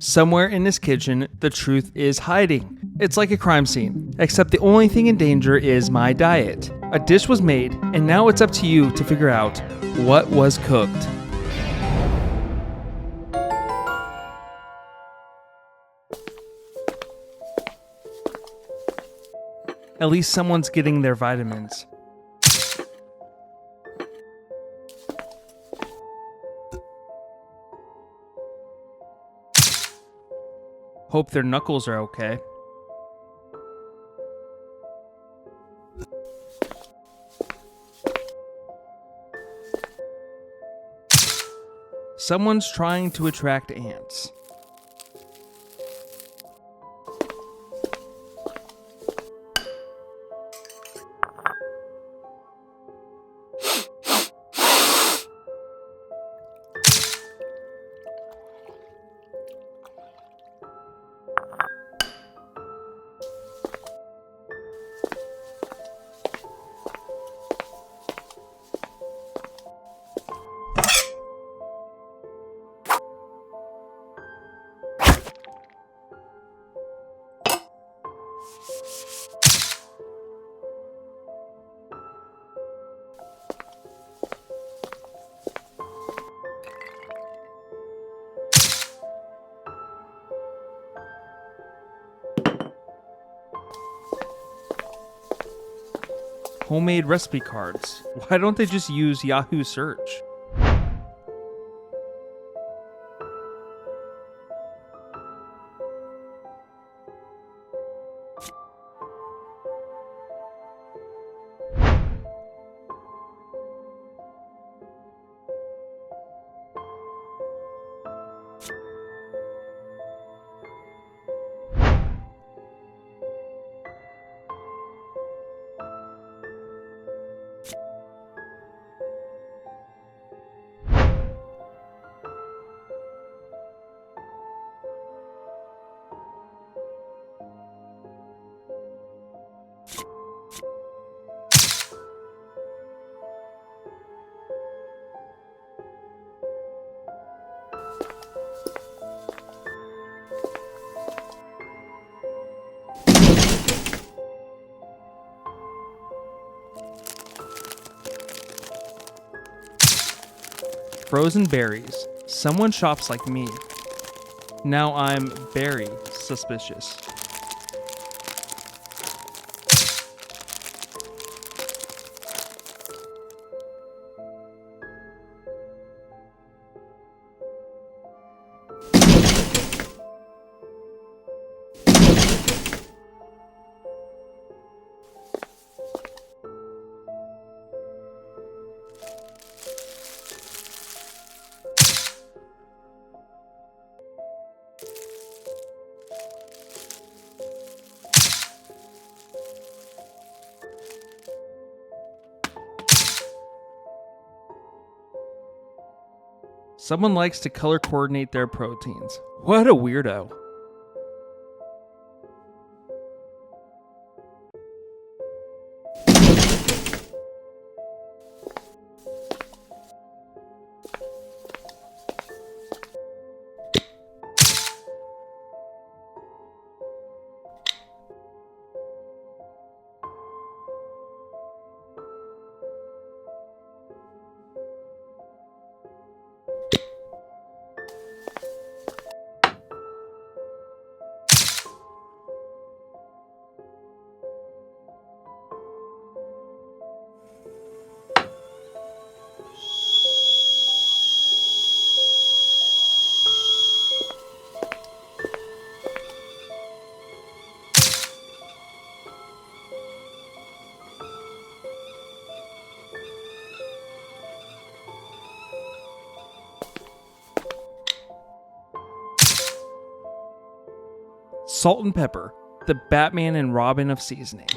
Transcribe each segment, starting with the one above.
Somewhere in this kitchen, the truth is hiding. It's like a crime scene, except the only thing in danger is my diet. A dish was made, and now it's up to you to figure out what was cooked. At least someone's getting their vitamins. Hope their knuckles are okay. Someone's trying to attract ants. Homemade recipe cards. Why don't they just use Yahoo search? Frozen berries. Someone shops like me. Now I'm very suspicious. Someone likes to color coordinate their proteins. What a weirdo. Salt and pepper, the Batman and Robin of seasoning.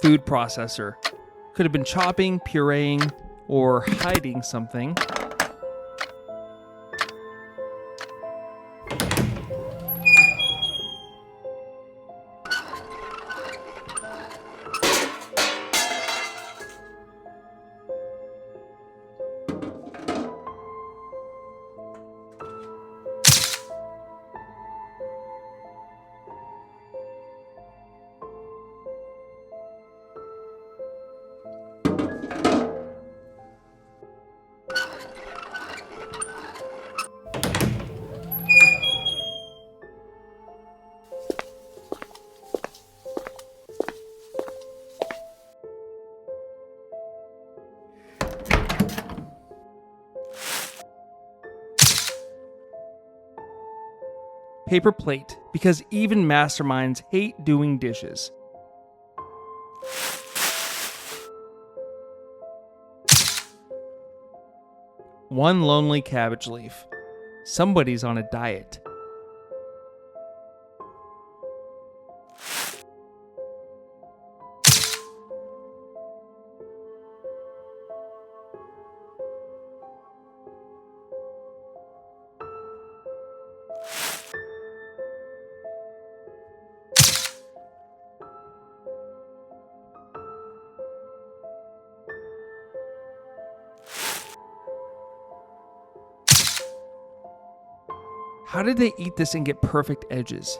Food processor. Could have been chopping, pureeing, or hiding something. Paper plate, because even masterminds hate doing dishes. One lonely cabbage leaf. Somebody's on a diet. How did they eat this and get perfect edges?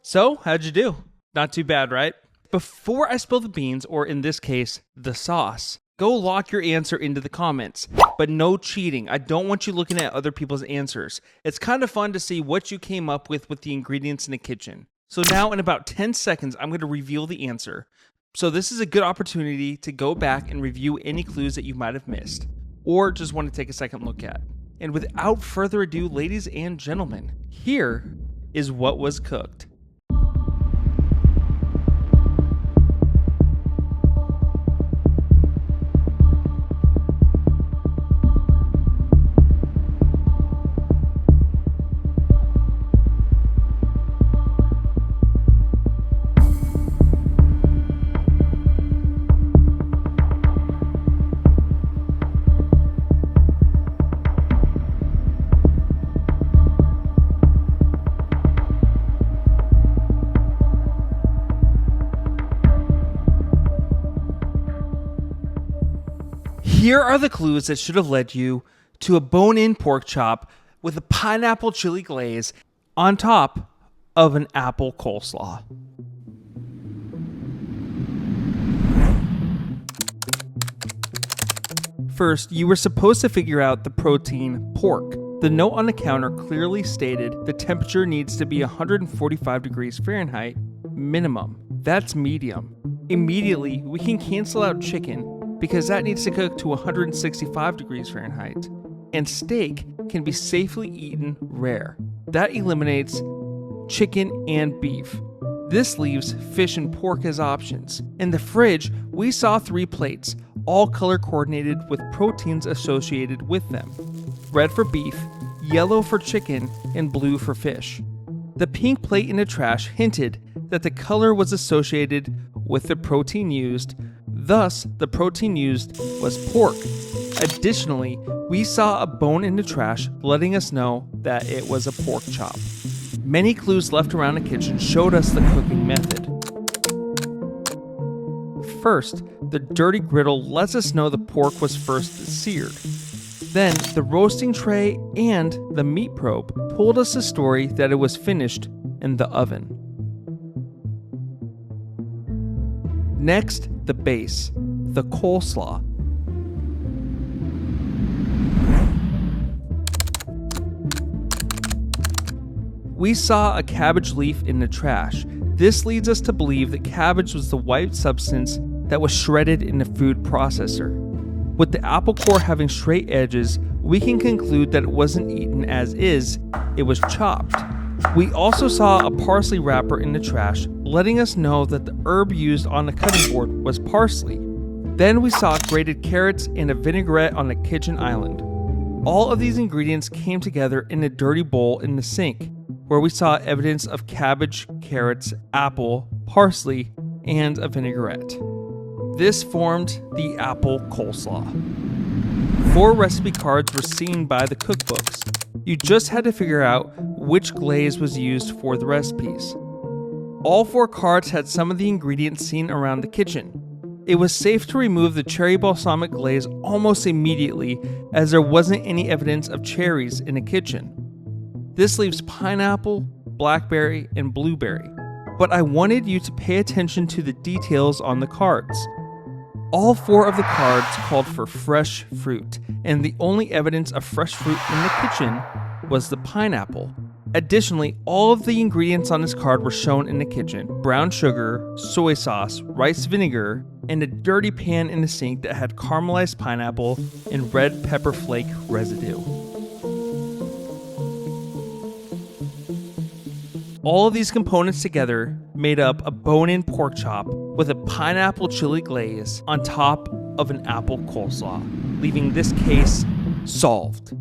So, how'd you do? Not too bad, right? Before I spill the beans, or in this case, the sauce, go lock your answer into the comments. But no cheating. I don't want you looking at other people's answers. It's kind of fun to see what you came up with the ingredients in the kitchen. So now in about 10 seconds, I'm going to reveal the answer. So this is a good opportunity to go back and review any clues that you might have missed, or just want to take a second look at. And without further ado, ladies and gentlemen, here is what was cooked. Here are the clues that should have led you to a bone-in pork chop with a pineapple chili glaze on top of an apple coleslaw. First, you were supposed to figure out the protein pork. The note on the counter clearly stated the temperature needs to be 145 degrees Fahrenheit minimum. That's medium. Immediately, we can cancel out chicken because that needs to cook to 165 degrees Fahrenheit. And steak can be safely eaten rare. That eliminates chicken and beef. This leaves fish and pork as options. In the fridge, we saw 3 plates, all color coordinated with proteins associated with them. Red for beef, yellow for chicken, and blue for fish. The pink plate in the trash hinted that the color was associated with the protein used. Thus, the protein used was pork. Additionally, we saw a bone in the trash, letting us know that it was a pork chop. Many clues left around the kitchen showed us the cooking method. First, the dirty griddle lets us know the pork was first seared. Then the roasting tray and the meat probe told us the story that it was finished in the oven. Next, the base, the coleslaw. We saw a cabbage leaf in the trash. This leads us to believe that cabbage was the white substance that was shredded in the food processor. With the apple core having straight edges, we can conclude that it wasn't eaten as is, it was chopped. We also saw a parsley wrapper in the trash, letting us know that the herb used on the cutting board was parsley. Then we saw grated carrots and a vinaigrette on the kitchen island. All of these ingredients came together in a dirty bowl in the sink, where we saw evidence of cabbage, carrots, apple, parsley, and a vinaigrette. This formed the apple coleslaw. 4 recipe cards were seen by the cookbooks. You just had to figure out which glaze was used for the recipes. All 4 cards had some of the ingredients seen around the kitchen. It was safe to remove the cherry balsamic glaze almost immediately, as there wasn't any evidence of cherries in the kitchen. This leaves pineapple, blackberry, and blueberry. But I wanted you to pay attention to the details on the cards. All 4 of the cards called for fresh fruit, and the only evidence of fresh fruit in the kitchen was the pineapple. Additionally, all of the ingredients on this card were shown in the kitchen: brown sugar, soy sauce, rice vinegar, and a dirty pan in the sink that had caramelized pineapple and red pepper flake residue. All of these components together made up a bone-in pork chop with a pineapple chili glaze on top of an apple coleslaw, leaving this case solved.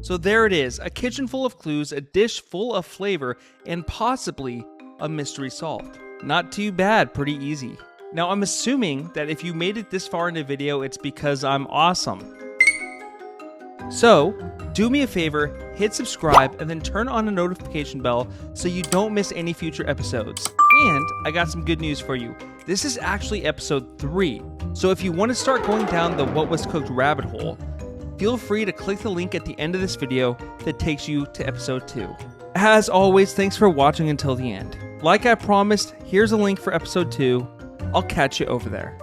So there it is, a kitchen full of clues, a dish full of flavor, and possibly a mystery solved. Not too bad, pretty easy. Now I'm assuming that if you made it this far in the video, it's because I'm awesome. So, do me a favor, hit subscribe, and then turn on the notification bell so you don't miss any future episodes. And I got some good news for you. This is actually episode 3, so if you want to start going down the What Was Cooked rabbit hole, feel free to click the link at the end of this video that takes you to episode 2. As always, thanks for watching until the end. Like I promised, here's a link for episode 2. I'll catch you over there.